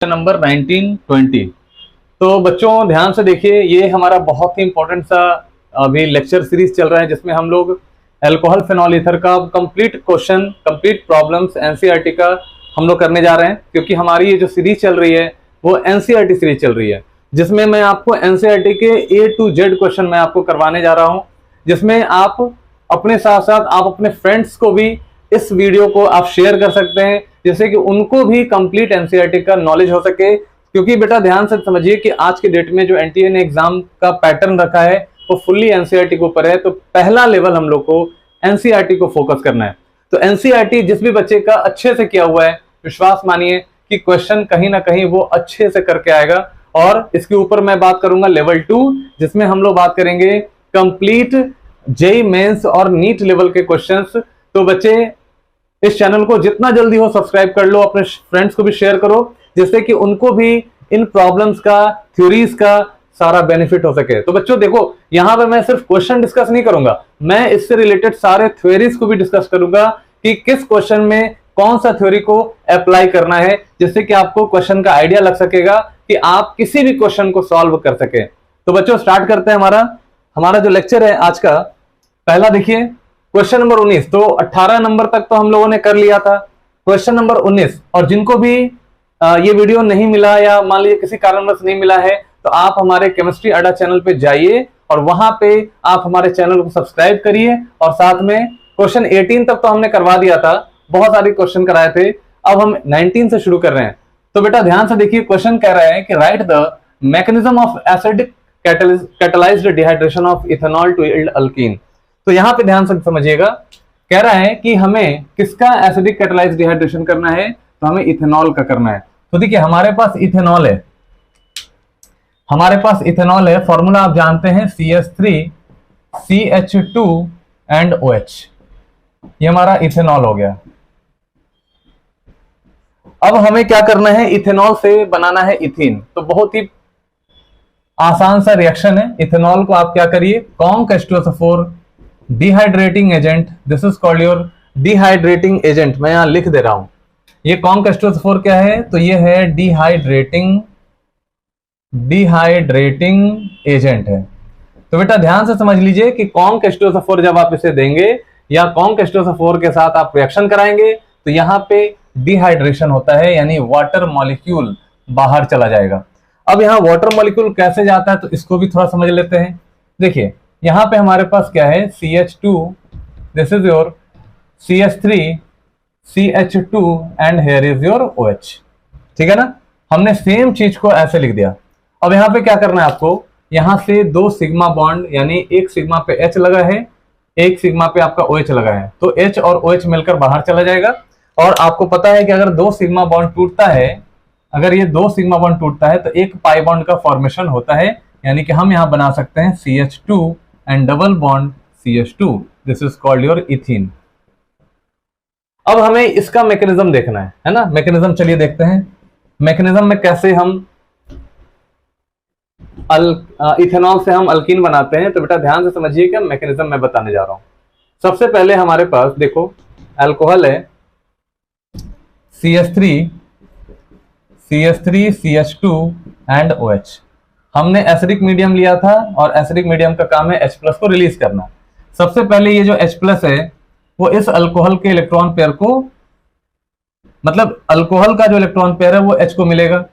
Number 1920। तो बच्चों ध्यान से देखिए, ये हमारा बहुत ही इंपॉर्टेंट सा अभी लेक्चर सीरीज चल रहा है जिसमें हम लोग अल्कोहल फेनॉल ईथर का complete question, complete problems NCERT का हम लोग करने जा रहे हैं। क्योंकि हमारी ये जो सीरीज चल रही है वो एनसीईआरटी सीरीज चल रही है, जिसमें मैं आपको एनसीईआरटी के A to Z क्वेश्चन मैं आपको करवाने जा रहा हूँ, जिसमें आप अपने साथ साथ आप अपने फ्रेंड्स को भी इस वीडियो को आप शेयर कर सकते हैं, जिससे कि उनको भी कंप्लीट एनसीईआरटी का नॉलेज हो सके। क्योंकि बेटा ध्यान से समझिए कि आज के डेट में जो एनटीए ने एग्जाम का पैटर्न रखा है वो फुल्ली एनसीईआरटी के ऊपर है। तो पहला लेवल हम लोग को एनसीईआरटी को फोकस करना है। तो एनसीईआरटी जिस भी बच्चे का अच्छे से किया हुआ है, विश्वास मानिए कि क्वेश्चन कहीं ना कहीं वो अच्छे से करके आएगा। और इसके ऊपर मैं बात करूंगा लेवल 2, जिसमें हम लोग बात करेंगे कंप्लीट जेईई मेंस और नीट लेवल के क्वेश्चंस। तो बच्चे इस चैनल को जितना जल्दी हो सब्सक्राइब कर लो, अपने फ्रेंड्स को भी शेयर करो, जिससे कि उनको भी इन प्रॉब्लम्स का, थ्योरीज का सारा बेनिफिट हो सके। तो बच्चों देखो, यहां पे मैं सिर्फ क्वेश्चन डिस्कस नहीं करूंगा, मैं इससे रिलेटेड सारे थ्योरीज को भी डिस्कस करूंगा कि किस क्वेश्चन में कौन सा थ्योरी को अप्लाई करना है, जिससे कि आपको क्वेश्चन का आइडिया लग सकेगा कि आप किसी भी क्वेश्चन को सॉल्व कर सके। तो बच्चों स्टार्ट करते हैं हमारा जो लेक्चर है आज का। पहला देखिए क्वेश्चन नंबर 19। तो 18 नंबर तक तो हम लोगों ने कर लिया था, क्वेश्चन नंबर 19। और जिनको भी ये वीडियो नहीं मिला या मान लीजिए किसी कारणवश नहीं मिला है, तो आप हमारे केमिस्ट्री अड्डा चैनल पे जाइए और वहां पे आप हमारे चैनल को सब्सक्राइब करिए। और साथ में क्वेश्चन 18 तक तो हमने करवा दिया था, बहुत सारे क्वेश्चन कराए थे, अब हम 19 से शुरू कर रहे हैं। तो बेटा ध्यान से देखिए, क्वेश्चन कह रहा है कि write the mechanism of acidic catalysed dehydration of ethanol to yield alkene. तो यहां पे ध्यान से समझिएगा, कह रहा है कि हमें किसका एसिडिक कैटलाइज्ड डिहाइड्रेशन करना है, तो हमें इथेनॉल का करना है। तो देखिए हमारे पास इथेनॉल है, फॉर्मूला आप जानते हैं CH3CH2 एंड OH। ये हमारा इथेनॉल हो गया। अब हमें क्या करना है, इथेनॉल से बनाना है इथीन। तो बहुत ही आसान सा रिएक्शन है। इथेनॉल को आप क्या करिए, conc H2SO4 dehydrating agent, this is called your dehydrating agent. मैं यहां लिख दे रहा हूं, ये कॉन्क H2SO4 क्या है, तो ये है डिहाइड्रेटिंग एजेंट है। तो बेटा ध्यान से समझ लीजिए कि कॉन्क H2SO4 जब आप इसे देंगे या कॉन्क H2SO4 के साथ आप रिएक्शन कराएंगे, तो यहां पे डिहाइड्रेशन होता है, यानी वाटर मॉलिक्यूल बाहर चला जाएगा। अब यहां वाटर मॉलिक्यूल कैसे जाता है, तो इसको भी थोड़ा समझ लेते हैं। देखिए यहां पे हमारे पास क्या है, CH2, this is your CH3CH2 and here is your OH। ठीक है ना, हमने सेम चीज को ऐसे लिख दिया। अब यहां पे क्या करना है आपको, यहां से 2 सिग्मा बॉन्ड, यानी एक सिग्मा पे H लगा है, एक सिग्मा पे आपका OH लगा है, तो H और OH मिलकर बाहर चला जाएगा। और आपको पता है कि अगर 2 सिग्मा बॉन्ड टूटता है, अगर ये 2 सिग्मा बॉन्ड टूटता है तो एक पाई बॉन्ड का फॉर्मेशन होता है, यानी कि हम यहां बना सकते हैं CH2 and double bond CH2, this is called your ethene. अब हमें इसका मैकेनिज्म देखना है ना। मैकेनिज्म चलिए देखते हैं, मैकेनिज्म में कैसे हम इथेनॉल से हम अल्कीन बनाते हैं। तो बेटा ध्यान से समझिए कि मैकेनिज्म मैं बताने जा रहा हूं। सबसे पहले हमारे पास देखो अल्कोहल है CH3CH2 एंड OH। हमने एसिडिक मीडियम लिया था और एसिडिक मीडियम का काम है H+ को रिलीज करना। सबसे पहले ये जो H+ है वो इस अल्कोहल के इलेक्ट्रॉन पेयर को, मतलब अल्कोहल का जो इलेक्ट्रॉन पेयर है वो H को मिलेगा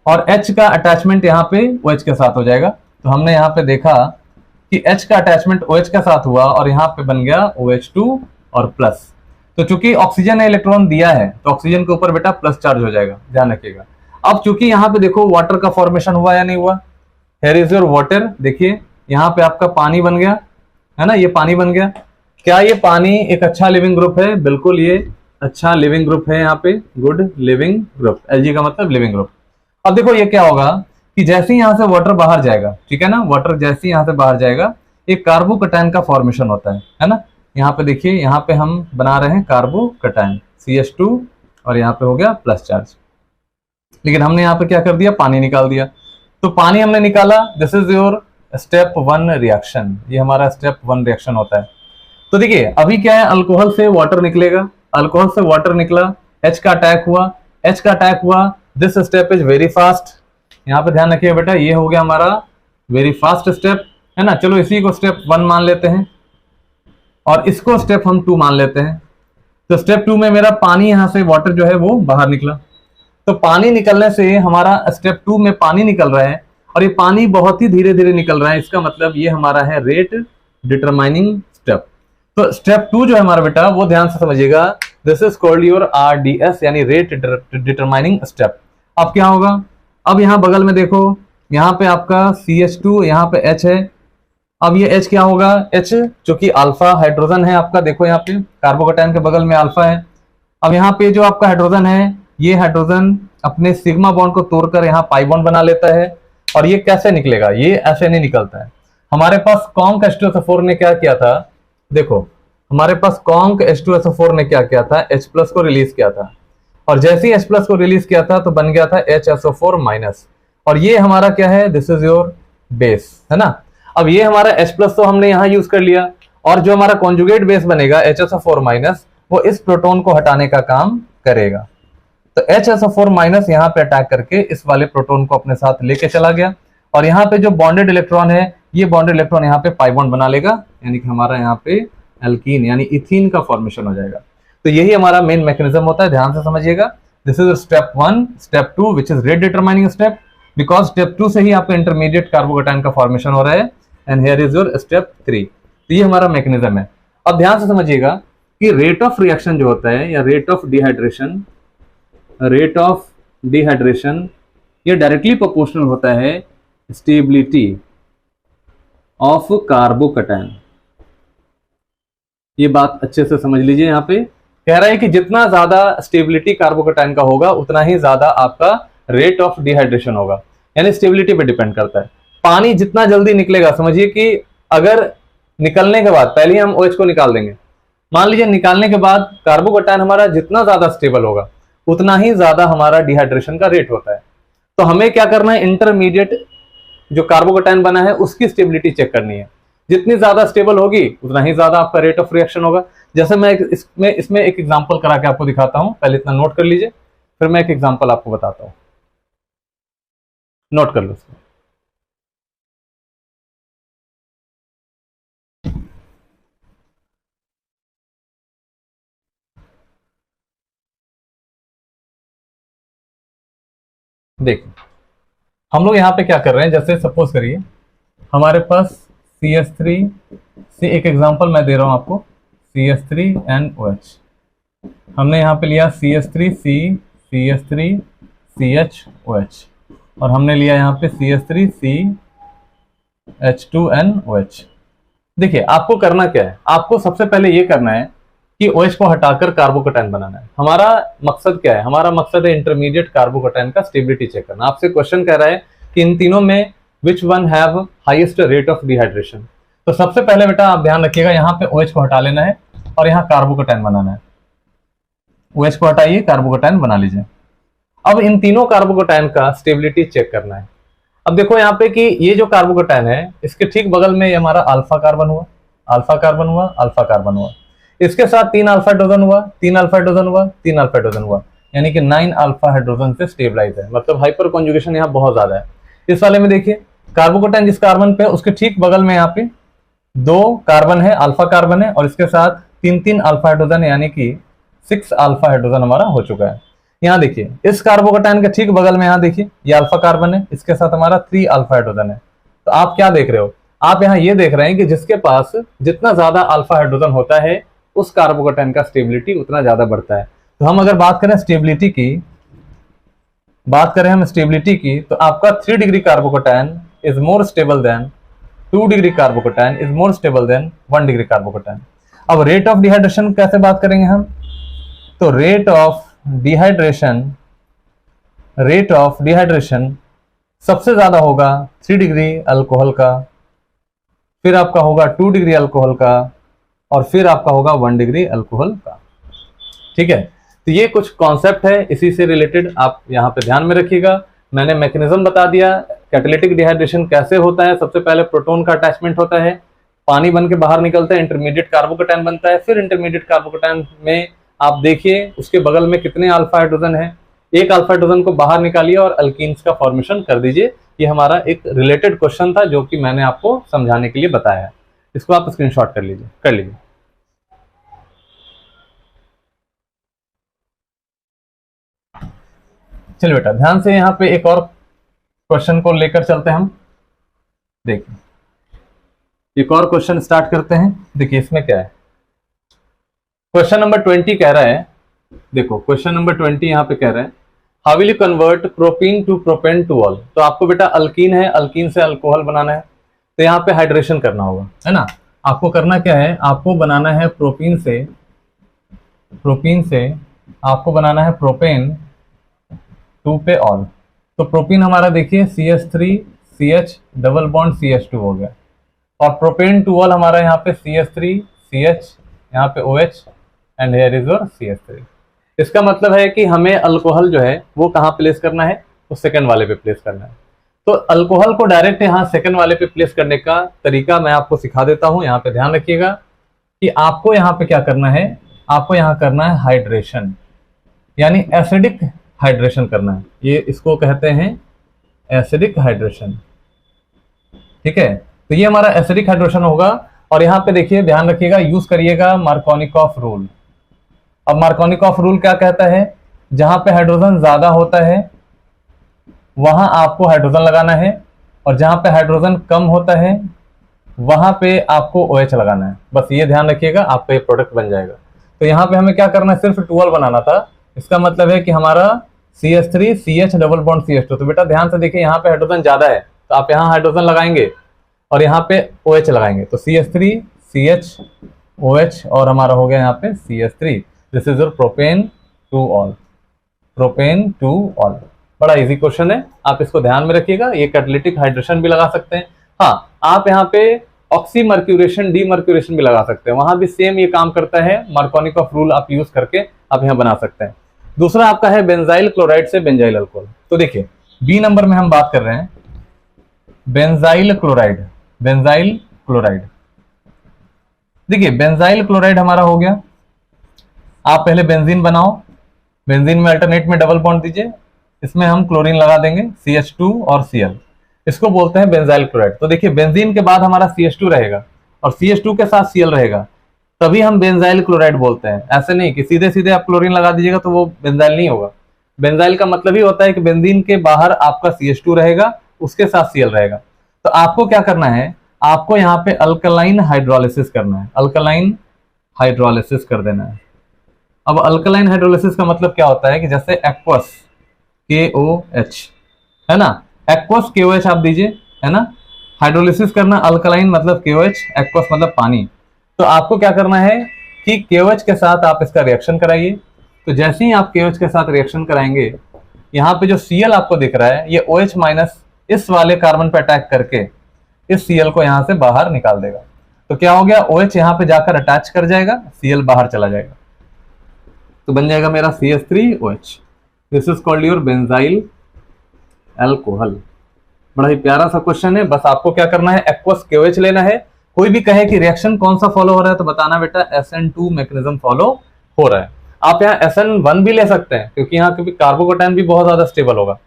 और H का अटैचमेंट यहाँ पे OH के साथ हो जाएगा। तो हमने यहाँ पे देखा कि H का अटैचमेंट OH के साथ हुआ और यहाँ पे बन गया OH2 और प्लस। तो चूंकि ऑक्सीजन ने इलेक्ट्रॉन दिया है तो ऑक्सीजन के ऊपर बेटा प्लस चार्ज हो जाएगा, ध्यान रखिएगा। अब चूंकि यहाँ पे देखो वाटर का फॉर्मेशन हुआ या नहीं हुआ, हियर इज योर वाटर। देखिए यहाँ पे आपका पानी बन गया है ना, ये पानी बन गया। क्या ये पानी एक अच्छा लिविंग ग्रुप है? बिल्कुल ये अच्छा लिविंग ग्रुप है, यहाँ पे गुड लिविंग ग्रुप, Lg का मतलब लिविंग ग्रुप। अब देखो ये क्या होगा कि जैसे ही यहाँ से वाटर बाहर जाएगा, ठीक है ना, वाटर जैसे ही यहाँ से बाहर जाएगा एक कार्बोकैटायन का फॉर्मेशन होता है ना। यहाँ पे देखिए, यहाँ पे हम बना रहे हैं कार्बोकैटायन CH2 और यहाँ पे हो गया प्लस चार्ज। लेकिन हमने यहाँ पे क्या कर दिया, पानी निकाल दिया। तो पानी हमने निकाला, this is your step 1 reaction. ये हमारा स्टेप 1 रिएक्शन होता है। तो देखिए अभी क्या है, अल्कोहल से वाटर निकलेगा, अल्कोहल से वाटर निकला, H का अटैक हुआ, this step is very fast. यहाँ पे ध्यान रखिए बेटा, ये हो गया हमारा वेरी फास्ट स्टेप, है ना। चलो इसी को स्टेप 1 मान लेते हैं और इसको स्टेप हम 2 मान लेते हैं। तो स्टेप 2 में मेरा पानी, यहां से वाटर जो है वो बाहर निकला। तो पानी निकलने से हमारा स्टेप 2 में पानी निकल रहा है और ये पानी बहुत ही धीरे धीरे निकल रहा है, इसका मतलब ये हमारा है रेट डिटरमाइनिंग स्टेप। तो स्टेप 2 जो है हमारा बेटा, वो ध्यान से समझिएगा, this is called your RDS यानी रेट डिटरमाइनिंग स्टेप। अब क्या होगा, अब यहां बगल में देखो, यहाँ पे आपका CH2, यहाँ पे H है। अब ये H क्या होगा, H जो कि अल्फा हाइड्रोजन है आपका, देखो यहाँ पे कार्बोकेटाइन के बगल में अल्फा है। अब यहाँ पे जो आपका हाइड्रोजन है, ये हाइड्रोजन अपने सिग्मा बॉन्ड को तोड़कर यहाँ पाई बॉन्ड बना लेता है। और ये कैसे निकलेगा, ये ऐसे नहीं निकलता है। हमारे पास कॉन्क H2SO4 ने क्या किया था, देखो हमारे पास कॉन्क H2SO4 ने क्या किया था, H+ को रिलीज किया था, और जैसे ही H+ को रिलीज किया था तो बन गया था HSO4-। और ये हमारा क्या है, दिस इज योर बेस, है ना। अब ये हमारा H+ तो हमने यहाँ यूज कर लिया, और जो हमारा कॉन्जुगेट बेस बनेगा HSO4-, वो इस प्रोटॉन को हटाने का काम करेगा। तो HSO4- यहाँ पे अटैक करके इस वाले प्रोटॉन को अपने साथ लेके चला गया, और यहाँ पे जो बॉन्डेड इलेक्ट्रॉन है, ये बॉन्डेड इलेक्ट्रॉन यहाँ पे पाई बॉन्ड बना लेगा, यानी कि हमारा यहाँ पे एल्कीन यानी इथीन का फॉर्मेशन हो जाएगा। तो यही हमारा मेन मैकेनिज्म होता है, ध्यान से समझिएगा। This is step 1, step 2 which is rate determining step, because step 2 से ही आपका इंटरमीडिएट कार्बोकेटाइन का फॉर्मेशन हो रहा है, and here is your step 3। तो ये हमारा मैकेनिज्म है। अब ध्यान से समझिएगा कि रेट ऑफ रिएक्शन जो होता है, या रेट ऑफ डिहाइड्रेशन, ये डायरेक्टली प्रोपोर्शनल होता है स्टेबिलिटी ऑफ कार्बोकेटाइन। ये बात अच्छे से समझ लीजिए। यहाँ पे कह रहा है कि जितना ज्यादा स्टेबिलिटी कार्बोकेटाइन का होगा, उतना ही ज्यादा आपका रेट ऑफ डिहाइड्रेशन होगा, यानी स्टेबिलिटी पे डिपेंड करता है। पानी जितना जल्दी निकलेगा, समझिए कि अगर निकलने के बाद पहले हम OH को निकाल देंगे, मान लीजिए निकालने के बाद कार्बोकेटाइन हमारा जितना ज्यादा स्टेबल होगा, उतना ही ज्यादा हमारा डिहाइड्रेशन का रेट होता है। तो हमें क्या करना है, इंटरमीडिएट जो कार्बोकेटाइन बना है उसकी स्टेबिलिटी चेक करनी है। जितनी ज्यादा स्टेबल होगी, उतना ही ज्यादा आपका रेट ऑफ रिएक्शन होगा। जैसे मैं इसमें एक एग्जांपल करा के आपको दिखाता हूं, पहले इतना नोट कर लीजिए, फिर मैं एक एग्जांपल आपको बताता हूं। नोट कर लो इसमें। देखिए हम लोग यहाँ पे क्या कर रहे हैं, जैसे सपोज करिए हमारे पास CH3 से, एक एग्जांपल मैं दे रहा हूं आपको, CH3NOH। हमने यहाँ पे लिया CH3C, CH3CHOH, और हमने लिया यहाँ पे CH3CH2NOH। देखिए आपको करना क्या है, आपको सबसे पहले ये करना है कि OH को हटाकर कार्बोकेटाइन बनाना है। हमारा मकसद क्या है, हमारा मकसद है इंटरमीडिएट कार्बोकेटाइन का स्टेबिलिटी चेक करना। आपसे क्वेश्चन कह रहा है कि इन तीनों में which one have highest rate of dehydration. तो सबसे पहले बेटा आप ध्यान रखिएगा, यहाँ पे OH को हटा लेना है और यहाँ कार्बोकेटाइन बनाना है। OH को हटाइए, कार्बोकेटाइन बना लीजिए। अब इन तीनों कार्बोकेटाइन का स्टेबिलिटी चेक करना है। अब देखो यहाँ पे कि ये जो कार्बोकेटाइन है, इसके ठीक बगल में ये हमारा अल्फा कार्बन हुआ, अल्फा कार्बन हुआ, अल्फा कार्बन हुआ। इसके साथ 3 अल्फा हाइड्रोजन हुआ, 3 अल्फा हाइड्रोजन हुआ, 3 अल्फा हाइड्रोजन हुआ, यानी कि 9 अल्फा हाइड्रोजन से स्टेबलाइज है। मतलब हाइपर कॉन्जुगेशन यहाँ बहुत ज्यादा है। इस वाले में देखिए कार्बोकेटाइन जिस कार्बन पे, उसके ठीक बगल में यहाँ पे 2 कार्बन है, अल्फा कार्बन है, और इसके साथ 3 अल्फा हाइड्रोजन, यानी कि 6 अल्फा हाइड्रोजन हमारा हो चुका है। यहाँ देखिए इस कार्बोकेटाइन के ठीक बगल में, यहाँ देखिए ये अल्फा कार्बन है, इसके साथ हमारा 3 अल्फा हाइड्रोजन है। तो आप क्या देख रहे हो, आप यहाँ ये देख रहे हैं कि जिसके पास जितना ज्यादा अल्फा हाइड्रोजन होता है, उस कार्बोकेटाइन का स्टेबिलिटी उतना ज्यादा बढ़ता है। तो हम अगर बात करें स्टेबिलिटी की, तो आपका 3 degree carbocation is more stable then 2 degree carbocation is more stable then 1 degree carbocation. अब रेट ऑफ डिहाइड्रेशन कैसे बात करेंगे हम, तो रेट ऑफ डिहाइड्रेशन सबसे ज्यादा होगा 3 डिग्री अल्कोहल का, फिर आपका होगा 2 डिग्री अल्कोहल का, और फिर आपका होगा 1 डिग्री अल्कोहल का। ठीक है, तो ये कुछ कॉन्सेप्ट है, इसी से रिलेटेड आप यहाँ पे ध्यान में रखिएगा। मैंने मैकेनिज्म बता दिया, कैटालिटिक डिहाइड्रेशन कैसे होता है। सबसे पहले प्रोटॉन का अटैचमेंट होता है, पानी बन के बाहर निकलता है, इंटरमीडिएट कार्बोकेटाइन बनता है। फिर इंटरमीडिएट कार्बोकेटाइन में आप देखिए उसके बगल में कितने अल्फा हाइड्रोजन है, एक अल्फा हाइड्रोजन को बाहर निकालिए और अल्कीन्स का फॉर्मेशन कर दीजिए। ये हमारा एक रिलेटेड क्वेश्चन था जो कि मैंने आपको समझाने के लिए बताया है। इसको आप स्क्रीनशॉट कर लीजिए। चलिए बेटा ध्यान से यहाँ पे एक और क्वेश्चन को लेकर चलते हैं हम। देखिए एक और क्वेश्चन स्टार्ट करते हैं। देखिए इसमें क्या है, क्वेश्चन नंबर 20 कह रहा है, देखो क्वेश्चन नंबर 20 यहाँ पे कह रहा है how will you convert propene to propane two ol. तो आपको बेटा अल्कीन है, अल्कीन से अल्कोहल बनाना है, तो यहाँ पे हाइड्रेशन करना होगा, है ना। आपको करना क्या है, आपको बनाना है प्रोपीन से आपको बनाना है प्रोपेन 2 पे ऑल। तो प्रोपीन हमारा देखिए CH3 CH double bond CH2 हो गया, और प्रोपेन टू ऑल हमारा यहाँ पे CH3 CH यहाँ पे OH and here is your CH3। इसका मतलब है कि हमें अल्कोहल जो है वो कहाँ प्लेस करना है, तो सेकंड वाले पे प्लेस करना है। तो अल्कोहल को डायरेक्ट यहाँ सेकंड वाले पे प्लेस करने का तरीका मैं आपको सिखा देता हूँ। यहाँ पे ध्यान रखिएगा कि आपको यहाँ पे क्या करना है, आपको यहाँ करना है हाइड्रेशन, यानी एसिडिक हाइड्रेशन करना है। ये इसको कहते हैं एसिडिक हाइड्रेशन, ठीक है। तो ये हमारा एसिडिक हाइड्रेशन होगा, और यहाँ पे देखिए ध्यान रखिएगा, यूज करिएगा मार्कोनिकॉफ रूल। अब मार्कोनिकॉफ रूल क्या कहता है, जहां पे हाइड्रोजन ज्यादा होता है वहां आपको हाइड्रोजन लगाना है, और जहां पे हाइड्रोजन कम होता है वहां पे आपको OH लगाना है। बस ये ध्यान रखिएगा, आपका ये प्रोडक्ट बन जाएगा। तो यहाँ पे हमें क्या करना है, सिर्फ 12 बनाना था। इसका मतलब है कि हमारा CH3 CH double bond CH2। तो बेटा ध्यान से देखिए, यहाँ पे हाइड्रोजन ज्यादा है तो आप यहाँ हाइड्रोजन लगाएंगे और यहाँ पे OH लगाएंगे, तो CH3 CH OH और हमारा हो गया यहाँ पे CH3। This is your propane two all. बड़ा इजी क्वेश्चन है, आप इसको ध्यान में रखिएगा। ये कैटालिटिक हाइड्रेशन भी लगा सकते हैं। हाँ, आप यहाँ पे ऑक्सीमर्क्यूरेशन डीमर्क्यूरेशन भी लगा सकते हैं, वहां भी सेम ये काम करता है। मार्कोनिकॉफ रूल आप यूज करके आप यहाँ बना सकते हैं। दूसरा आपका है बेंजाइल क्लोराइड से बेंजाइल अल्कोहल। तो देखिए बी नंबर में हम बात कर रहे हैं बेंजाइल क्लोराइड। देखिए बेंजाइल क्लोराइड हमारा हो गया। आप पहले बेंजीन बनाओ, बेंजीन में अल्टरनेट में डबल बॉन्ड दीजिए, इसमें हम क्लोरीन लगा देंगे CH2 और Cl, इसको बोलते हैं बेंजाइल क्लोराइड। तो देखिए बेंजीन के बाद हमारा CH2 रहेगा और CH2 के साथ Cl रहेगा, तभी हम बेंजाइल क्लोराइड बोलते हैं। ऐसे नहीं कि सीधे सीधे आप क्लोरीन लगा दीजिएगा तो वो बेंजाइल नहीं होगा। बेंजाइल का मतलब ही होता है कि बेंजीन के बाहर आपका CH2 रहेगा, उसके साथ Cl रहेगा। तो आपको क्या करना है, आपको यहाँ पे अल्कलाइन हाइड्रोलिसिस करना है, अल्कलाइन हाइड्रोलिसिस कर देना है। अब अल्कलाइन हाइड्रोलिसिस का मतलब क्या होता है कि जैसे एक्वस KOH है ना, एक्वस KOH आप दीजिए, है ना। हाइड्रोलिसिस करना, अल्कलाइन मतलब KOH, एक्वस मतलब पानी। तो आपको क्या करना है कि KOH के साथ आप इसका रिएक्शन कराइए। तो जैसे ही आप KOH के साथ रिएक्शन कराएंगे, यहाँ पे जो Cl आपको दिख रहा है ये OH माइनस इस वाले कार्बन पे अटैक करके इस Cl को यहाँ से बाहर निकाल देगा। तो क्या हो गया, OH यहाँ पे जाकर अटैच कर जाएगा, Cl बाहर चला जाएगा, तो बन जाएगा मेरा CH3OH। This is called your benzyl alcohol. बड़ा ही प्यारा सा क्वेश्चन है। बस आपको क्या करना है, एक्वस KOH लेना है। कोई भी कहे कि रिएक्शन कौन सा फॉलो हो रहा है तो बताना बेटा SN2 मैकेनिज्म फॉलो हो रहा है। आप यहाँ SN1 भी ले सकते हैं क्योंकि यहाँ क्योंकि कार्बोकेटायन भी बहुत ज्यादा स्टेबल होगा।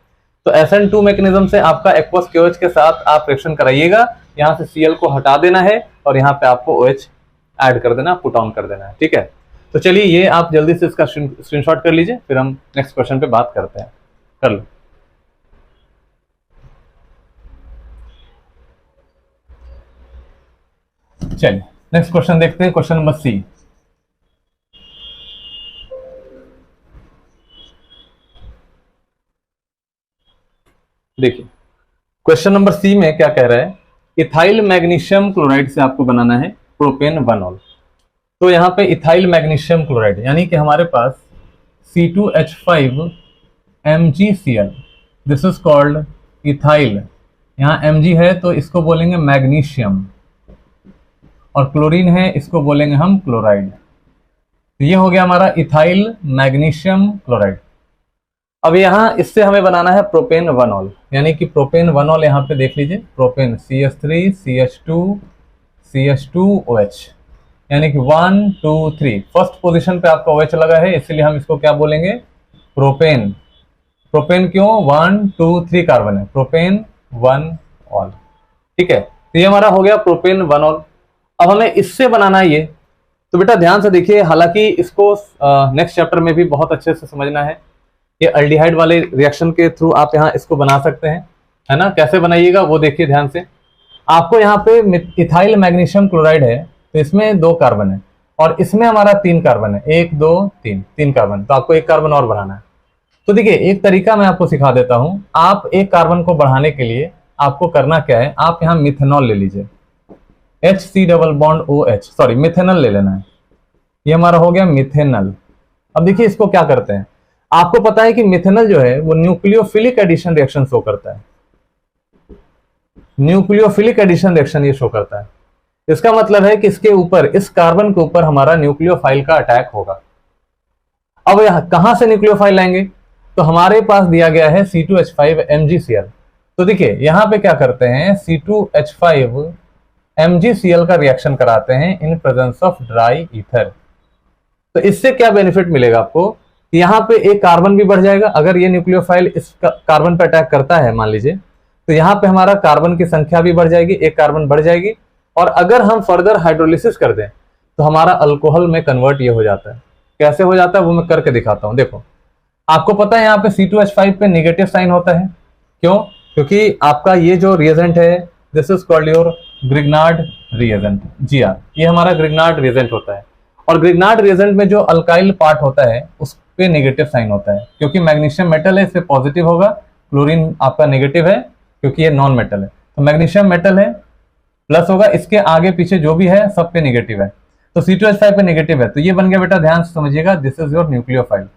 तो SN2 मैकेनिज्म से आपका एक्वस KOH के साथ आप रिएक्शन कराइएगा, यहाँ से Cl को हटा देना है और यहाँ पे आपको OH ऐड कर देना, पुट ऑन कर देना है, ठीक है। तो चलिए ये आप जल्दी से इसका स्क्रीनशॉट कर लीजिए, फिर हम नेक्स्ट क्वेश्चन पे बात करते हैं। कर लो। चलिए नेक्स्ट क्वेश्चन देखते हैं, क्वेश्चन नंबर C। देखिए क्वेश्चन नंबर C में क्या कह रहा है, इथाइल मैग्नीशियम क्लोराइड से आपको बनाना है प्रोपेन 1ऑल। तो यहाँ पे इथाइल मैग्नीशियम क्लोराइड यानी कि हमारे पास C2H5 MgCl, this is called ethyl. यहाँ Mg है तो इसको बोलेंगे मैग्नीशियम, और क्लोरीन है इसको बोलेंगे हम क्लोराइड। तो ये हो गया हमारा इथाइल मैग्नीशियम क्लोराइड। अब यहाँ इससे हमें बनाना है प्रोपेन 1ऑल, यानी कि प्रोपेन 1ऑल यहाँ पे देख लीजिए, प्रोपेन CH3 CH2 CH2OH, यानी कि 1 2 3 फर्स्ट पोजीशन पे आपका OH लगा है, इसलिए हम इसको क्या बोलेंगे, प्रोपेन प्रोपेन क्यों, 1 2 3 कार्बन है, प्रोपेन 1 ऑल। ठीक है, तो ये हमारा हो गया प्रोपेन 1 ऑल। अब हमें इससे बनाना है ये, तो बेटा ध्यान से देखिए, हालांकि इसको नेक्स्ट चैप्टर में भी बहुत अच्छे से समझना है। ये अल्डिहाइड वाले रिएक्शन के थ्रू आप यहाँ इसको बना सकते हैं, है ना। कैसे बनाइएगा वो देखिए ध्यान से। आपको यहाँ पे इथाइल मैग्नीशियम क्लोराइड है, तो इसमें 2 कार्बन है और इसमें हमारा 3 कार्बन है, 1 2 3 कार्बन, तो आपको 1 कार्बन और बढ़ाना है। तो देखिए एक तरीका मैं आपको सिखा देता हूं। आप 1 कार्बन को बढ़ाने के लिए आपको करना क्या है, आप यहाँ मिथेनॉल ले लीजिए, HC double bond OH, sorry methanol ले लेना है। ये हमारा हो गया मिथेनॉल। अब देखिए इसको क्या करते हैं, आपको पता है कि मिथेनॉल जो है वो न्यूक्लियोफिलिक एडिशन रिएक्शन शो करता है, न्यूक्लियोफिलिक एडिशन रिएक्शन ये शो करता है। इसका मतलब है कि इसके ऊपर, इस कार्बन के ऊपर हमारा न्यूक्लियोफाइल का अटैक होगा। अब यहां कहां से न्यूक्लियोफाइल लाएंगे, तो हमारे पास दिया गया है C2H5 MgCl। तो देखिए यहां पे क्या करते हैं, C2H5 MgCl का रिएक्शन कराते हैं in presence of dry ether. तो इससे क्या बेनिफिट मिलेगा आपको, कि यहाँ पे एक कार्बन भी बढ़ जाएगा। अगर ये न्यूक्लियोफाइल इस कार्बन पे अटैक करता है मान लीजिए, तो यहाँ पे हमारा कार्बन की संख्या भी बढ़ जाएगी, एक कार्बन बढ़ जाएगी। और अगर हम फर्दर हाइड्रोलिसिस कर दें तो हमारा अल्कोहल में कन्वर्ट ये हो जाता है। कैसे हो जाता है वो मैं करके दिखाता हूं। देखो आपको पता है यहाँ पे C2H5 पे नेगेटिव साइन होता है, क्यों, क्योंकि आपका ये जो रिएजेंट है, this is called your Grignard reagent, GR, ये हमारा ग्रिग्नार्ड रिएजेंट होता है। और ग्रिग्नार्ड रिएजेंट में जो अल्काइल पार्ट होता है उस पे नेगेटिव साइन होता है, क्योंकि मैग्नीशियम मेटल है, इस पे पॉजिटिव होगा, क्लोरीन आपका नेगेटिव है क्योंकि ये नॉन मेटल है। तो मैग्नीशियम मेटल है, प्लस होगा, इसके आगे पीछे जो भी है सब पे नेगेटिव है, तो C2H5 पे नेगेटिव है। तो ये बन गया बेटा, ध्यान से समझिएगा, दिस इज योर न्यूक्लियोफाइल।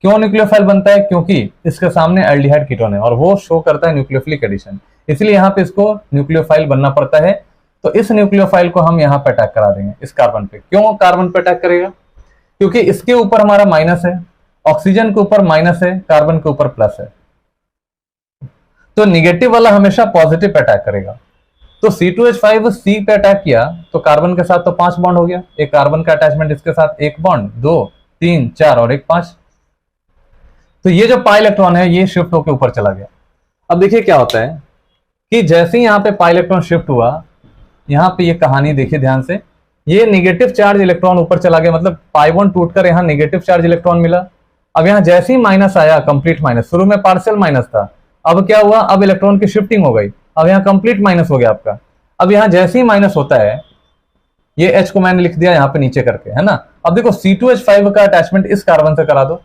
क्यों न्यूक्लियोफाइल बनता है, क्योंकि इसके सामने एल्डिहाइड कीटोन है और वो शो करता है न्यूक्लियोफिलिक एडिशन, इसलिए यहाँ पे इसको न्यूक्लियोफाइल बनना पड़ता है। तो इस न्यूक्लियोफाइल को हम यहाँ पे अटैक करा देंगे इस कार्बन पे। क्यों कार्बन पे अटैक करेगा, क्योंकि इसके ऊपर हमारा माइनस है, ऑक्सीजन के ऊपर माइनस है, कार्बन के ऊपर प्लस है, तो निगेटिव वाला हमेशा पॉजिटिव पे अटैक करेगा। तो C2H5 C पे अटैक किया तो कार्बन के साथ तो 5 बॉन्ड हो गया, एक कार्बन का अटैचमेंट इसके साथ, 1 बॉन्ड, 2 3 4 और 1 5। तो ये जो पाई इलेक्ट्रॉन है ये शिफ्ट होकर ऊपर चला गया। अब देखिए क्या होता है कि जैसे ही यहाँ पे पाई इलेक्ट्रॉन शिफ्ट हुआ, यहाँ पे ये कहानी देखिए ध्यान से, ये नेगेटिव चार्ज इलेक्ट्रॉन ऊपर चला गया, मतलब पाई बॉन्ड टूटकर यहाँ नेगेटिव चार्ज इलेक्ट्रॉन मिला। अब यहाँ जैसे ही माइनस आया, कंप्लीट माइनस, शुरू में पार्शियल माइनस था, अब क्या हुआ, अब इलेक्ट्रॉन की शिफ्टिंग हो गई, अब यहाँ कंप्लीट माइनस हो गया आपका। अब यहाँ जैसे ही माइनस होता है, ये H को मैंने लिख दिया यहाँ पे नीचे करके, है ना। अब देखो C2H5 का अटैचमेंट इस कार्बन से करा दो,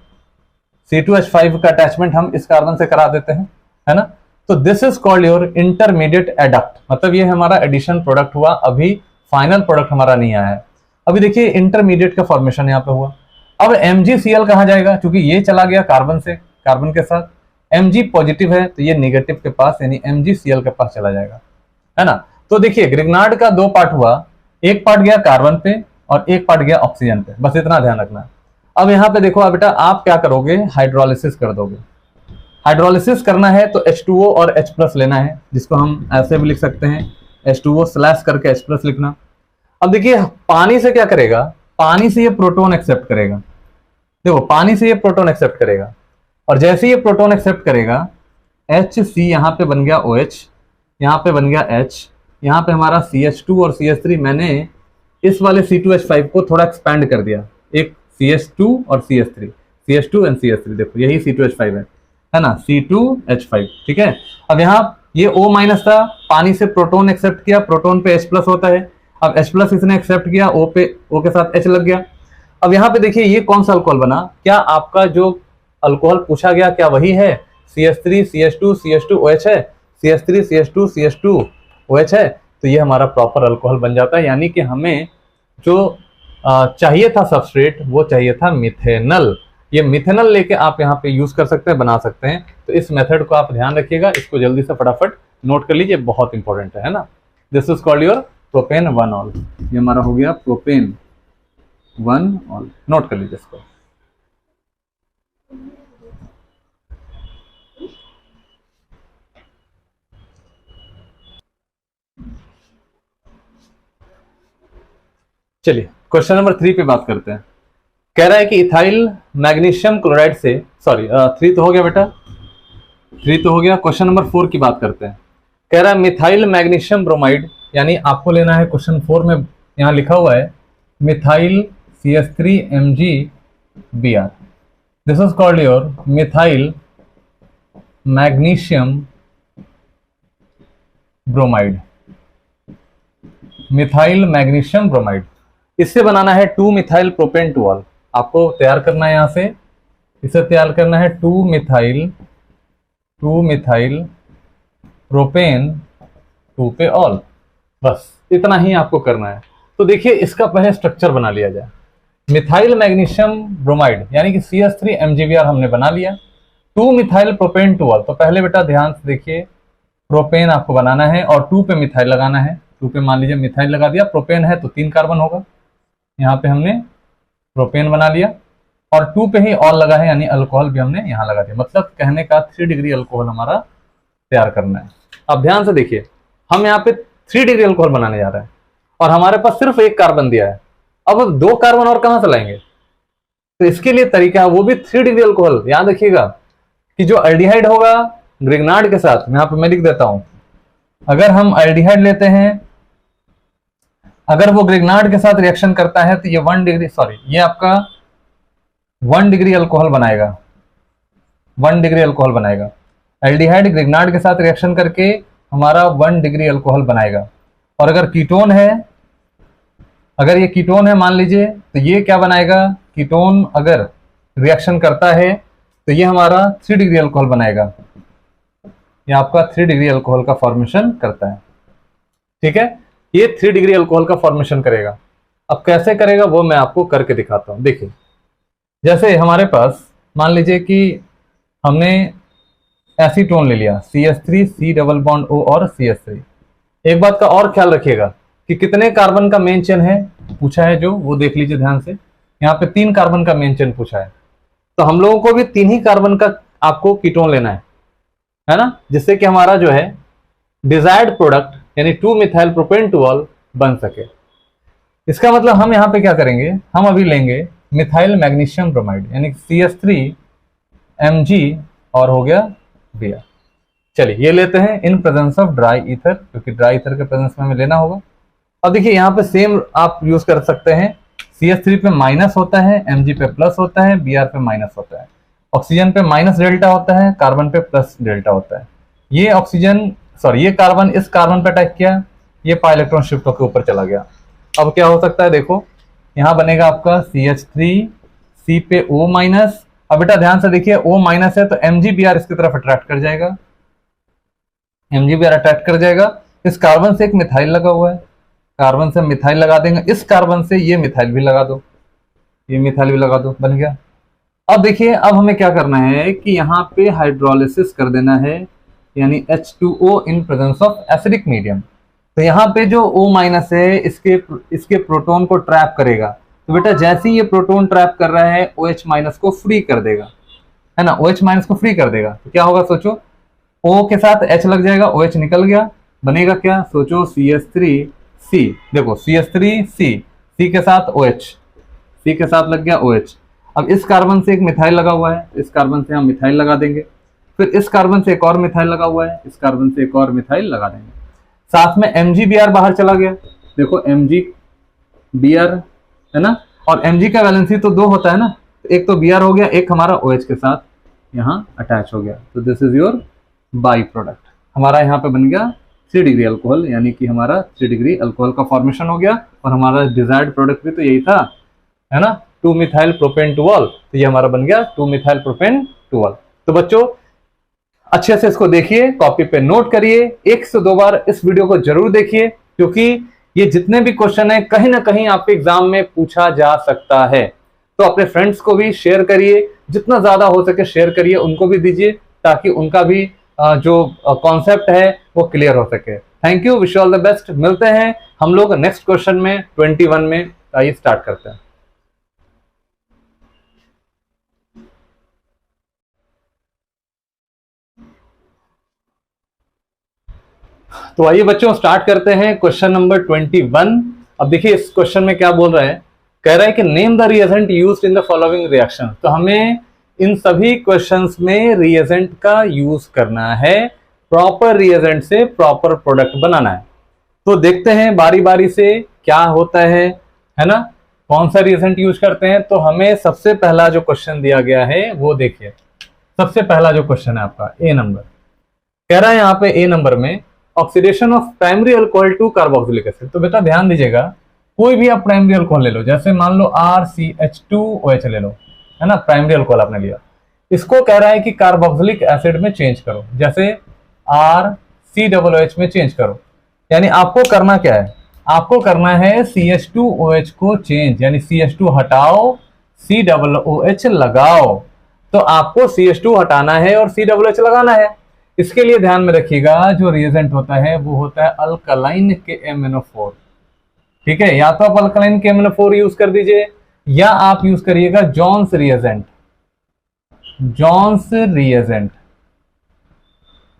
C2H5 का अटैचमेंट हम इस कार्बन से करा देते हैं, है ना। तो this is called your intermediate adduct, मतलब ये हमारा एडिशन प्रोडक्ट हुआ, अभी फाइनल प्रोडक्ट हमारा नहीं आया है। अभी देखिए इंटरमीडिएट का फॉर्मेशन यहाँ पे हुआ। अब MgCl कहाँ जाएगा, क्योंकि ये चला गया कार्बन से, कार्बन के साथ Mg पॉजिटिव है तो ये नेगेटिव के पास यानी MgCl के पास चला जाएगा, है ना। तो देखिए ग्रिग्नार्ड का 2 पार्ट हुआ, एक पार्ट गया कार्बन पे और एक पार्ट गया ऑक्सीजन पे, बस इतना ध्यान रखना। अब यहाँ पे देखो बेटा, आप क्या करोगे, हाइड्रोलिसिस कर दोगे। हाइड्रोलिसिस करना है तो H2O और H+ लेना है, जिसको हम ऐसे भी लिख सकते हैं, H2O स्लैश करके H+ लिखना। अब देखिए पानी से क्या करेगा, पानी से ये प्रोटोन एक्सेप्ट करेगा, देखो पानी से ये प्रोटोन एक्सेप्ट करेगा, और जैसे ये प्रोटोन एक्सेप्ट करेगा, HC यहाँ पे बन गया OH, यहाँ पे बन गया H, यहाँ पे हमारा CH2 और CH3, मैंने इस वाले C2H5 को थोड़ा एक्सपैंड कर दिया, एक CH2 और CH3, CH2 एंड CH3, देखो यही C2H5 है ना, C2H5, ठीक है। अब यहाँ ये O- था, पानी से प्रोटोन एक्सेप्ट किया, प्रोटोन पे H+ होता है, अब H+ इसने एक्सेप्ट किया, O के साथ H लग गया। अब यहाँ पे देखिए ये कौन सा अल्कोहल बना, क्या आपका जो अल्कोहल पूछा गया क्या वही है, CH3 CH2 CH2 OH है, CH3 CH2 CH2 OH है, तो ये हमारा प्रॉपर अल्कोहल बन जाता है। यानी कि हमें जो चाहिए था सबस्ट्रेट, वो चाहिए था मिथेनॉल। ये मिथेनॉल लेके आप यहाँ पे यूज कर सकते हैं, बना सकते हैं। तो इस मेथड को आप ध्यान रखिएगा, इसको जल्दी से फटाफट नोट कर लीजिए, बहुत इंपॉर्टेंट है ना। This is called your propane 1 all, ये हमारा हो गया प्रोपेन 1 ऑल, नोट कर लीजिए इसको। चलिए क्वेश्चन नंबर 3 पे बात करते हैं। कह रहा है कि इथाइल मैग्नीशियम क्लोराइड से, सॉरी 3 तो हो गया बेटा, 3 तो हो गया। क्वेश्चन नंबर 4 की बात करते हैं। कह रहा है मिथाइल मैग्नीशियम ब्रोमाइड, यानी आपको लेना है क्वेश्चन 4 में यहाँ लिखा हुआ है methyl CH3MgBr। This is called your methyl magnesium bromide. Methyl magnesium bromide, इससे बनाना है 2 मिथाइल प्रोपेन टोल। आपको तैयार करना है, यहां से इसे तैयार करना है 2 मिथाइल प्रोपेन 2 पे ऑल। बस इतना ही आपको करना है। तो देखिए इसका पहले स्ट्रक्चर बना लिया जाए। मिथाइल मैग्नीशियम ब्रोमाइड यानी कि CH3MgBr हमने बना लिया। 2 मिथाइल प्रोपेन टोल, तो पहले बेटा ध्यान से देखिए, प्रोपेन आपको बनाना है और 2 पे मिथाइल लगाना है। 2 पे मान लीजिए मिथाइल लगा दिया, प्रोपेन है तो 3 कार्बन होगा। यहाँ पे हमने प्रोपेन बना लिया और 2 पे ही ऑल लगा है, यानी अल्कोहल भी हमने यहाँ लगा दिया। मतलब कहने का 3 डिग्री अल्कोहल हमारा तैयार करना है। अब ध्यान से देखिए, हम यहाँ पे 3 डिग्री अल्कोहल बनाने जा रहे हैं और हमारे पास सिर्फ 1 कार्बन दिया है। अब 2 कार्बन और कहां से लाएंगे? तो इसके लिए तरीका है वो भी 3 डिग्री अल्कोहल। याद रखिएगा कि जो एल्डिहाइड होगा ग्रिग्नार्ड के साथ, यहाँ पे मैं लिख देता हूं, अगर हम एल्डिहाइड लेते हैं, अगर वो ग्रिग्नार्ड के साथ रिएक्शन करता है तो ये 1 डिग्री, सॉरी ये आपका 1 डिग्री अल्कोहल बनाएगा। 1 डिग्री अल्कोहल बनाएगा। एल्डिहाइड ग्रिग्नार्ड के साथ रिएक्शन करके हमारा 1 डिग्री अल्कोहल बनाएगा। और अगर कीटोन है, अगर ये कीटोन है मान लीजिए, तो ये क्या बनाएगा? कीटोन अगर रिएक्शन करता है तो ये हमारा 3 डिग्री अल्कोहल बनाएगा। ये आपका 3 डिग्री अल्कोहल का फॉर्मेशन करता है। ठीक है, ये 3 डिग्री अल्कोहल का फॉर्मेशन करेगा। अब कैसे करेगा वो मैं आपको करके दिखाता हूं। देखिए जैसे हमारे पास मान लीजिए कि हमने एसीटोन ले लिया, CH3 C double bond O और CH3। एक बात का और ख्याल रखिएगा कि कितने कार्बन का मेन चेन है पूछा है, जो वो देख लीजिए ध्यान से। यहाँ पे 3 कार्बन का मेन चेन पूछा है, तो हम लोगों को भी 3 ही कार्बन का आपको कीटोन लेना है ना, जिससे कि हमारा जो है डिजायर्ड प्रोडक्ट यानी 2 मिथाइल प्रोपेन टोल बन सके। इसका मतलब हम यहाँ पे क्या करेंगे, हम अभी लेंगे मिथाइल मैग्नीशियम ब्रोमाइड यानी CH3Mg और हो गया Br। चलिए ये लेते हैं in presence of dry ether, क्योंकि ड्राई ईथर के प्रेजेंस में हमें लेना होगा। अब देखिए यहाँ पे सेम आप यूज कर सकते हैं। CH3 पे माइनस होता है, Mg पे प्लस होता है, Br पे माइनस होता है। ऑक्सीजन पे माइनस डेल्टा होता है, कार्बन पे प्लस डेल्टा होता है। ये ऑक्सीजन सॉरी ये कार्बन इस कार्बन पे अटैक किया, ये पाई इलेक्ट्रॉन शिफ्ट होकर ऊपर चला गया। अब क्या हो सकता है, देखो यहाँ बनेगा आपका CH3 C पे O माइनस। अब बेटा ध्यान से देखिए O माइनस है तो MgBr इसकी तरफ अट्रैक्ट कर जाएगा, MgBr अट्रैक्ट कर जाएगा। इस कार्बन से एक मिथाइल लगा हुआ है, कार्बन से मिथाइल लगा देंगे, इस कार्बन से ये मिथाइल भी लगा दो, ये मिथाइल भी लगा दो, बन गया। अब देखिए अब हमें क्या करना है कि यहाँ पे हाइड्रोलिसिस कर देना है, यानी H2O in presence of acidic medium. तो यहाँ पे जो O माइनस है इसके प्रोटॉन को ट्रैप करेगा। तो बेटा जैसे ही ये प्रोटॉन ट्रैप कर रहा है OH माइनस को फ्री कर देगा, है ना, OH माइनस को फ्री कर देगा। तो क्या होगा सोचो, O के साथ H लग जाएगा, OH निकल गया, बनेगा क्या सोचो CH3C। देखो CH3C, C के साथ OH, C के साथ लग गया OH। अब इस कार्बन से एक मिथाइल लगा हुआ है, इस कार्बन से हम मिथाइल लगा देंगे, फिर इस कार्बन से एक और मिथाइल लगा हुआ है, इस कार्बन से एक और मिथाइल लगा देंगे। साथ में MgBr बाहर चला गया, देखो MgBr है ना, और Mg का वैलेंसी तो 2 होता है ना, एक तो Br हो गया, एक हमारा OH के साथ यहाँ अटैच हो गया। तो this is your by product. हमारा यहाँ पे बन गया 3 डिग्री अल्कोहल, यानी कि हमारा 3 डिग्री अल्कोहल का फॉर्मेशन हो गया। और हमारा डिजायर्ड प्रोडक्ट भी तो यही था, है ना, 2 मिथाइल प्रोपेन टोल। तो ये हमारा बन गया 2 मिथाइल प्रोपेन टोल। तो बच्चों अच्छे से इसको देखिए, कॉपी पे नोट करिए, 1 से 2 बार इस वीडियो को जरूर देखिए, क्योंकि ये जितने भी क्वेश्चन है कहीं ना कहीं आपके एग्जाम में पूछा जा सकता है। तो अपने फ्रेंड्स को भी शेयर करिए, जितना ज्यादा हो सके शेयर करिए, उनको भी दीजिए, ताकि उनका भी जो कॉन्सेप्ट है वो क्लियर हो सके। Thank you, wish all the best. मिलते हैं हम लोग नेक्स्ट क्वेश्चन में 21 में। आइए स्टार्ट करते हैं। तो आइए बच्चों स्टार्ट करते हैं क्वेश्चन नंबर 21। अब देखिए इस क्वेश्चन में क्या बोल रहा है, कह रहा है कि name the reagent used in the following reaction. तो हमें इन सभी क्वेश्चंस में रिएजेंट का यूज करना है, प्रॉपर रिएजेंट से प्रॉपर प्रोडक्ट बनाना है। तो देखते हैं बारी बारी से क्या होता है ना, कौन सा रिएजेंट यूज करते हैं। तो हमें सबसे पहला जो क्वेश्चन दिया गया है वो देखिए, सबसे पहला जो क्वेश्चन है आपका ए नंबर, कह रहा है यहाँ पे ए नंबर में oxidation of primary alcohol to carboxylic acid. तो बेटा ध्यान दीजिएगा, कोई भी आप प्राइमरी अल्कोहल ले लो, जैसे मान लो RCH2OH ले लो, है ना, प्राइमरी अल्कोहल आपने लिया, इसको कह रहा है कि कार्बोक्सिलिक एसिड में चेंज करो, जैसे RCOOH में चेंज करो। यानी आपको करना क्या है, आपको करना है CH2OH को चेंज, यानी CH2 हटाओ, COOH लगाओ। तो आपको CH2 हटाना है और COOH लगाना है। इसके लिए ध्यान में रखिएगा, जो रिएजेंट होता है वो होता है अल्कलाइन KMnO4। ठीक है, या तो आप अल्कलाइन KMnO4 यूज कर दीजिए, या आप यूज करिएगा जॉन्स रिएजेंट। जॉन्स रिएजेंट,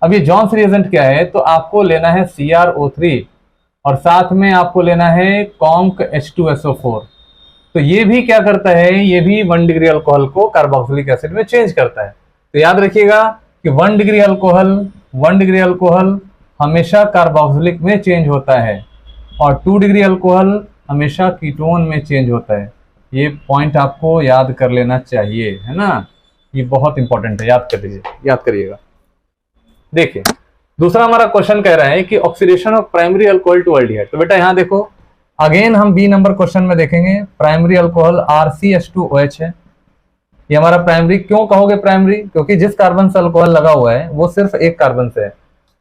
अब ये जॉन्स रिएजेंट क्या है, तो आपको लेना है CrO3 और साथ में आपको लेना है कॉन्क H2SO4। तो ये भी क्या करता है, ये भी 1 डिग्री अल्कोहल को कार्बोक्सिलिक एसिड में चेंज करता है। तो याद रखिएगा कि 1 डिग्री अल्कोहल हमेशा कार्बोक्सिलिक में चेंज होता है और 2 डिग्री अल्कोहल हमेशा कीटोन में चेंज होता है। ये पॉइंट आपको याद कर लेना चाहिए, है ना, ये बहुत इंपॉर्टेंट है, याद कर लीजिए, याद करिएगा। देखिए दूसरा हमारा क्वेश्चन कह रहा है कि oxidation of primary alcohol to aldehyde. तो बेटा यहाँ देखो, अगेन हम बी नंबर क्वेश्चन में देखेंगे, प्राइमरी अल्कोहल RCH2OH है, ये हमारा प्राइमरी। क्यों कहोगे प्राइमरी, क्योंकि जिस कार्बन से अल्कोहल लगा हुआ है वो सिर्फ एक कार्बन से है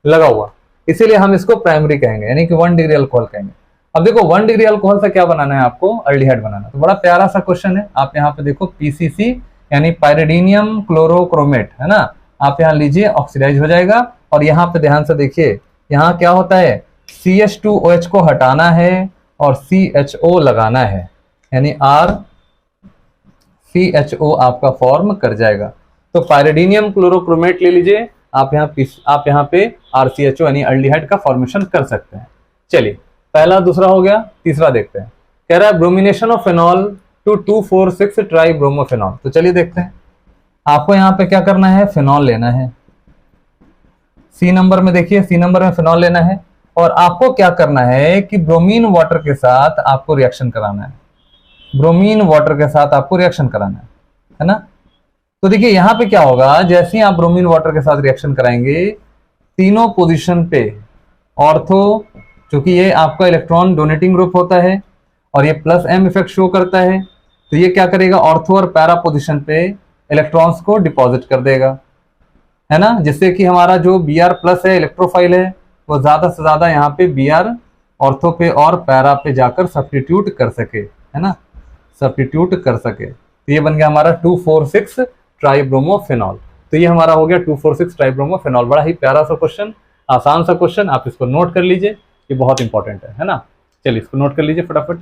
लगा हुआ, इसीलिए हम इसको प्राइमरी कहेंगे, यानी कि 1 डिग्री अल्कोहल कहेंगे। अब देखो 1 डिग्री अल्कोहल से क्या बनाना है आपको, एल्डिहाइड बनाना। तो बड़ा प्यारा सा क्वेश्चन है, आप यहाँ पे देखो PCC यानी पायरिडीनियम क्लोरोक्रोमेट, है ना, आप यहाँ लीजिए, ऑक्सीडाइज हो जाएगा। और यहाँ पे ध्यान से देखिए, यहाँ क्या होता है, CH2OH को हटाना है और CHO लगाना है, यानी RCHO आपका फॉर्म कर जाएगा। तो पायरिडीनियम क्लोरोक्रोमेट ले लीजिए, आप यहाँ पे RCHO यानी एल्डिहाइड का फॉर्मेशन कर सकते हैं। चलिए पहला दूसरा हो गया, तीसरा देखते हैं। कह रहा है ब्रोमिनेशन ऑफ फेनॉल टू 2,4,6 ट्राइब्रोमोफेनॉल। तो चलिए देखते हैं, आपको यहाँ पे क्या करना है, फेनॉल लेना है। सी नंबर में देखिए, सी नंबर में फेनॉल लेना है और आपको क्या करना है कि ब्रोमीन वाटर के साथ आपको रिएक्शन कराना है, ब्रोमीन वाटर के साथ आपको रिएक्शन कराना है ना। तो देखिए यहाँ पे क्या होगा, जैसे ही आप ब्रोमीन वाटर के साथ रिएक्शन कराएंगे, तीनों पोजीशन पे ऑर्थो, क्योंकि ये आपका इलेक्ट्रॉन डोनेटिंग ग्रुप होता है और ये +M इफेक्ट शो करता है, तो ये क्या करेगा, ऑर्थो और पैरा पोजीशन पे इलेक्ट्रॉन्स को डिपॉजिट कर देगा, है ना, जिससे कि हमारा जो Br+ है, इलेक्ट्रोफाइल है, वो ज्यादा से ज्यादा यहाँ पे Br ऑर्थो पे और पैरा पे जाकर सब्स्टिट्यूट कर सके, है ना, सब्स्टिट्यूट कर सके। तो ये बन गया हमारा 2,4,6 ट्राइब्रोमोफेनॉल। तो ये हमारा हो गया 2,4,6 ट्राइब्रोमोफेनॉल। बड़ा ही प्यारा सा क्वेश्चन, आसान सा क्वेश्चन, आप इसको नोट कर लीजिए, ये बहुत इंपॉर्टेंट है ना। चलिए इसको नोट कर लीजिए फटाफट।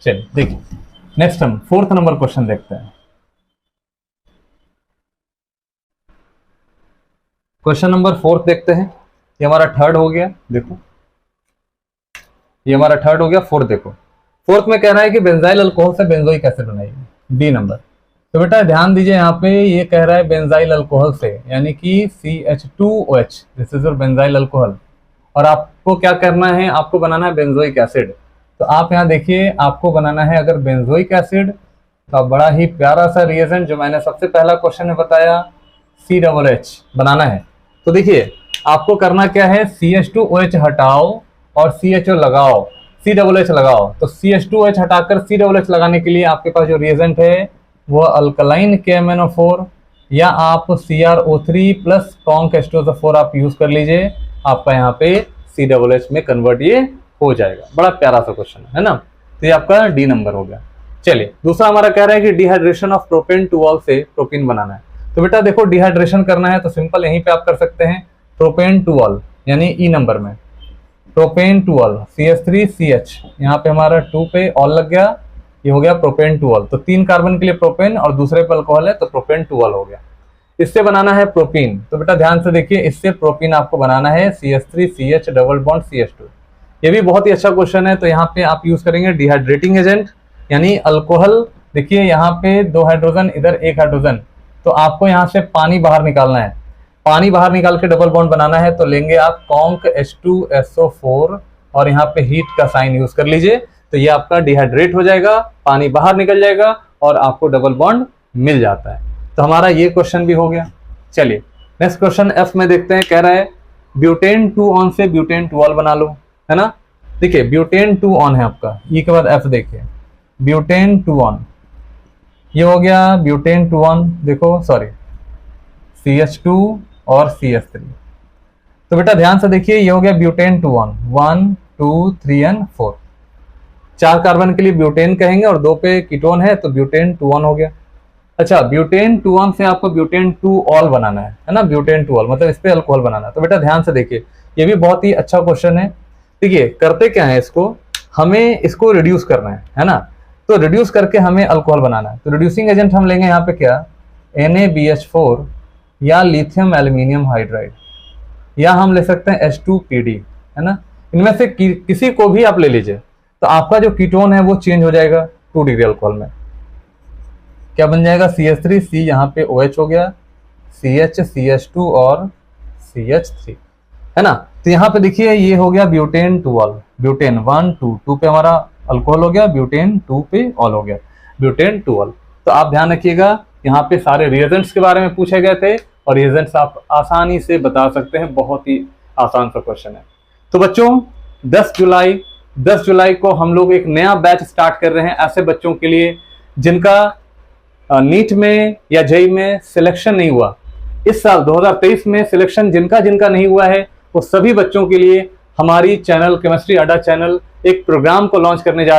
चलिए देखिए नेक्स्ट हम 4th नंबर क्वेश्चन देखते हैं। क्वेश्चन नंबर 4 देखते हैं, ये हमारा 3rd हो गया। देखो ये हमारा 3rd हो गया, 4th देखो। 4th में कह रहा है कि बेंजाइल अल्कोहल से बेंजोइक एसिड बनाइए, डी नंबर। तो बेटा ध्यान दीजिए, यहाँ पे ये कह रहा है बेंजाइल अल्कोहल से, यानी कि CH2OH, this is your benzyl alcohol, और आपको क्या करना है, आपको बनाना है बेंजोइक एसिड। तो आप यहाँ देखिए, आपको बनाना है अगर बेंजोइक एसिड, तो बड़ा ही प्यारा सा रिएजेंट जो मैंने सबसे पहला क्वेश्चन में बताया, COOH बनाना है। तो देखिए आपको करना क्या है, CH2OH हटाओ और CHO लगाओ, COOH लगाओ। तो CH2OH हटाकर COOH लगाने के लिए आपके पास जो रिएजेंट है वो अल्कलाइन KMnO4 या आप CrO3 प्लस कॉन्क H2SO4 आप यूज कर लीजिए, आपका यहाँ पे COOH में कन्वर्ट ये हो जाएगा। बड़ा प्यारा सा क्वेश्चन है ना। तो ये आपका डी नंबर हो गया। चलिए दूसरा हमारा कह रहा है कि dehydration of propane two all से प्रोपीन बनाना है। तो बेटा देखो डिहाइड्रेशन करना है तो सिंपल यहीं पे आप कर सकते हैं, प्रोपेन टू ऑल यानी ई नंबर में प्रोपेन टू ऑल CH3CH, यहाँ पे हमारा 2 पे ऑल लग गया, ये हो गया प्रोपेन टू ऑल। तो 3 कार्बन के लिए प्रोपेन और दूसरे पे अल्कोहल है तो प्रोपेन टू ऑल हो गया। इससे बनाना है प्रोपीन। तो बेटा ध्यान से देखिए, इससे प्रोपीन आपको बनाना है CH3CH डबल बॉन्ड CH2। ये भी बहुत ही अच्छा क्वेश्चन है। तो यहाँ पे आप यूज करेंगे डिहाइड्रेटिंग एजेंट, यानी अल्कोहल। देखिए यहाँ पे 2 हाइड्रोजन, इधर 1 हाइड्रोजन, तो आपको यहाँ से पानी बाहर निकालना है। पानी बाहर निकाल के डबल बॉन्ड बनाना है, तो लेंगे आप कॉन्क H2SO4 और यहाँ पे हीट का साइन यूज कर लीजिए। तो ये आपका डिहाइड्रेट हो जाएगा, पानी बाहर निकल जाएगा और आपको डबल बॉन्ड मिल जाता है। तो हमारा ये क्वेश्चन भी हो गया। चलिए नेक्स्ट क्वेश्चन F में देखते हैं। कह रहा है ब्यूटेन 2 ऑन से ब्यूटेन 2 बना लो, है ना। देखिए ब्यूटेन 2 ऑन है आपका, ई के बाद F देखिए, ब्यूटेन 2 ऑन, ये हो गया ब्यूटेन 2 ऑन। देखो सॉरी, CH2 और CH3। तो बेटा ध्यान से देखिए, ये हो गया ब्यूटेन 2 ऑन, 1 2 3 एंड 4। 4 कार्बन के लिए ब्यूटेन कहेंगे और 2 पे कीटोन है, तो ब्यूटेन 2 ऑन हो गया। अच्छा, ब्यूटेन 2 ऑन से आपको ब्यूटेन 2 ऑल बनाना है ना, ब्यूटेन 2 ऑल मतलब इस पे अल्कोहल बनाना है। तो बेटा ध्यान से देखिए, ये भी बहुत ही अच्छा क्वेश्चन है। देखिए करते क्या है, इसको हमें इसको रिड्यूस करना है ना। तो रिड्यूस करके हमें अल्कोहल बनाना है। तो रिड्यूसिंग एजेंट हम लेंगे यहाँ पे क्या, NaBH4 या लिथियम एल्यूमिनियम हाइड्राइड, या हम ले सकते हैं H2PD, है ना। इनमें से किसी को भी आप ले लीजिए, तो आपका जो कीटोन है वो चेंज हो जाएगा 2 डिग्री अल्कोहल में। क्या बन जाएगा, CH3, C यहाँ पे OH हो गया, CH CH2 और CH3, है ना। तो यहाँ पे देखिए ये हो गया ब्यूटेन 2 ऑल, ब्यूटेन 1 2 2 पे हमारा अल्कोहल हो गया, ब्यूटेन 2 पे ऑल हो गया, ब्यूटेन 2 ऑल। तो आप ध्यान रखिएगा, यहाँ पे सारे रिएजेंट्स के बारे में पूछे गए थे और रिएजेंट्स आप आसानी से बता सकते हैं, बहुत ही आसान सा क्वेश्चन है। तो बच्चों 10 जुलाई को हम लोग एक नया बैच स्टार्ट कर रहे हैं ऐसे बच्चों के लिए जिनका नीट में या जेईई में सिलेक्शन नहीं हुआ। इस साल 2023 में सिलेक्शन जिनका नहीं हुआ है, वो सभी बच्चों के लिए हमारी चैनल केमिस्ट्री अड्डा चैनल एक प्रोग्राम को लॉन्च करने जा